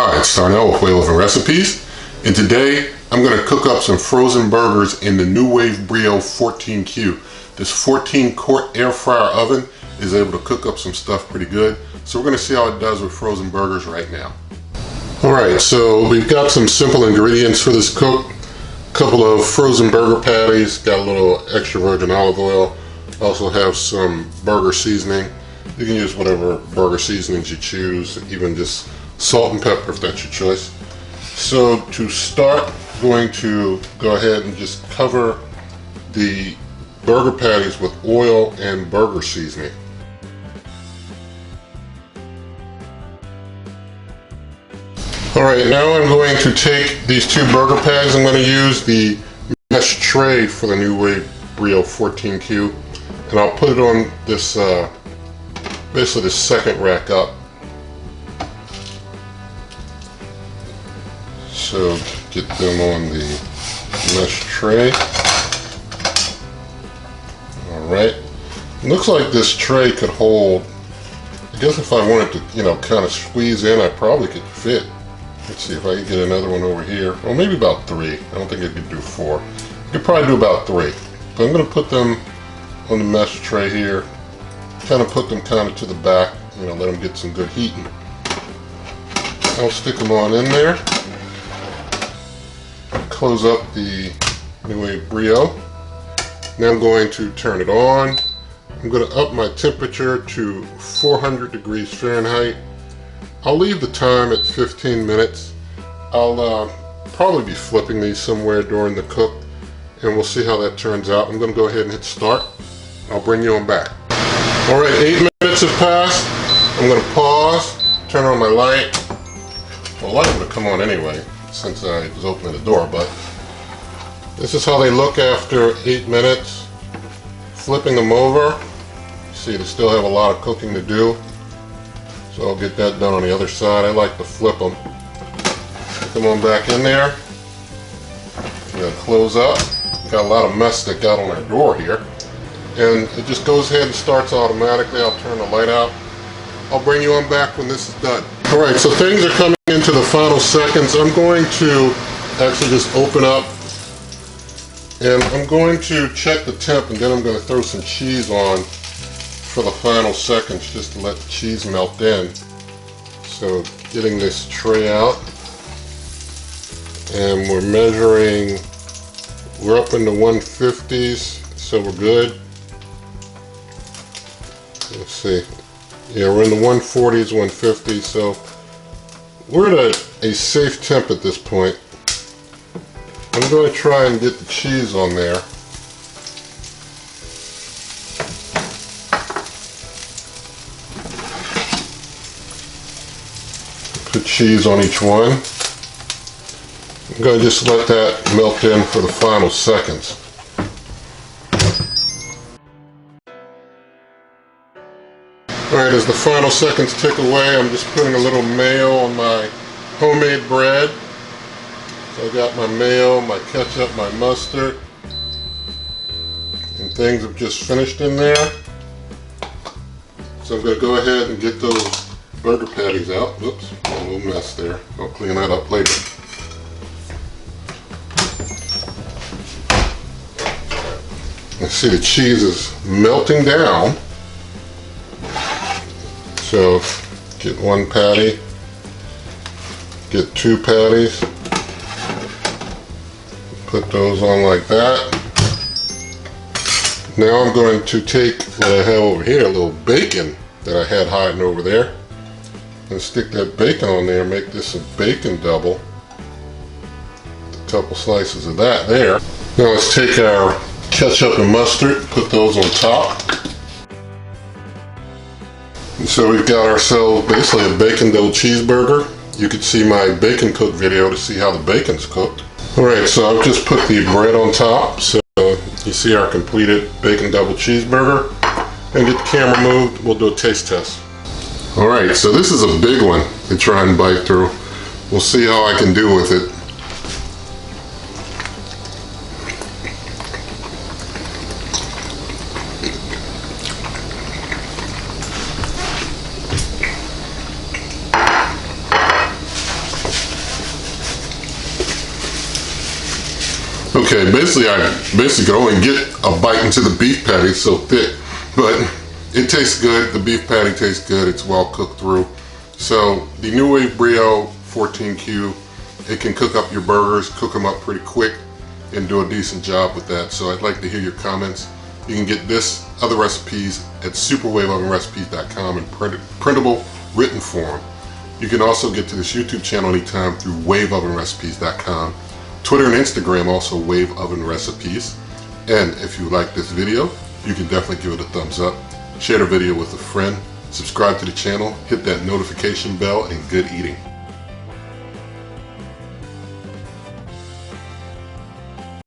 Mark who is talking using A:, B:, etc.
A: Hi, it's Darnell with Way Living Recipes, and today I'm going to cook up some frozen burgers in the NuWave Brio 14Q. This 14 quart air fryer oven is able to cook up some stuff pretty good, so we're going to see how it does with frozen burgers right now. Alright, so we've got some simple ingredients for this cook. A couple of frozen burger patties, got a little extra virgin olive oil, also have some burger seasoning. You can use whatever burger seasonings you choose, even just salt and pepper if that's your choice. So to start, I'm going to go ahead and just cover the burger patties with oil and burger seasoning. Alright, now I'm going to take these two burger patties. I'm going to use the mesh tray for the NuWave Brio 14Q, and I'll put it on this, basically the second rack up. So get them on the mesh tray. Alright. Looks like this tray could hold, I guess if I wanted to, kind of squeeze in, I probably could fit. Let's see if I can get another one over here. Well, maybe about 3. I don't think I could do 4. I could probably do about 3. But I'm going to put them on the mesh tray here. Kind of put them kind of to the back, let them get some good heating. I'll stick them on in there. Close up the NuWave Brio. Now I'm going to turn it on. I'm going to up my temperature to 400 degrees Fahrenheit. I'll leave the time at 15 minutes. I'll probably be flipping these somewhere during the cook, and we'll see how that turns out. I'm going to go ahead and hit start. I'll bring you on back. Alright, 8 minutes have passed. I'm going to pause, turn on my light. Well, the light would have come on anyway, since I was opening the door, but this is how they look after 8 minutes. Flipping them over, see they still have a lot of cooking to do, so I'll get that done on the other side. I like to flip them. Put them on back in there. I'm going to close up. Got a lot of mess that got on our door here, and it just goes ahead and starts automatically. I'll turn the light out. I'll bring you on back when this is done. Alright, so things are coming into the final seconds. I'm going to actually just open up, and I'm going to check the temp, and then I'm going to throw some cheese on for the final seconds just to let the cheese melt in. So getting this tray out, and we're measuring, we're up in the 150s, so we're good. Let's see. Yeah, we're in the 140s, 150s, so we're at a safe temp at this point. I'm going to try and get the cheese on there. Put cheese on each one. I'm going to just let that melt in for the final seconds. Alright, as the final seconds tick away, I'm just putting a little mayo on my homemade bread. So I got my mayo, my ketchup, my mustard, and things have just finished in there. So I'm going to go ahead and get those burger patties out. Oops, a little mess there. I'll clean that up later. You see the cheese is melting down. So get one patty, get 2 patties, put those on like that. Now I'm going to take what I have over here, a little bacon that I had hiding over there, and stick that bacon on there, make this a bacon double. A couple slices of that there. Now let's take our ketchup and mustard, put those on top. And so we've got ourselves basically a bacon double cheeseburger. You could see my bacon cook video to see how the bacon's cooked. Alright, so I've just put the bread on top, so you see our completed bacon double cheeseburger. And get the camera moved, we'll do a taste test. Alright, so this is a big one to try and bite through. We'll see how I can do with it. Okay, basically I could only get a bite into the beef patty, it's so thick, but it tastes good. The beef patty tastes good. It's well cooked through. So the NuWave Brio 14Q, it can cook up your burgers, cook them up pretty quick, and do a decent job with that. So I'd like to hear your comments. You can get this, other recipes at superwaveovenrecipes.com in printable written form. You can also get to this YouTube channel anytime through waveovenrecipes.com. Twitter and Instagram also Wave Oven Recipes. And if you like this video, you can definitely give it a thumbs up. Share the video with a friend. Subscribe to the channel. Hit that notification bell, and good eating.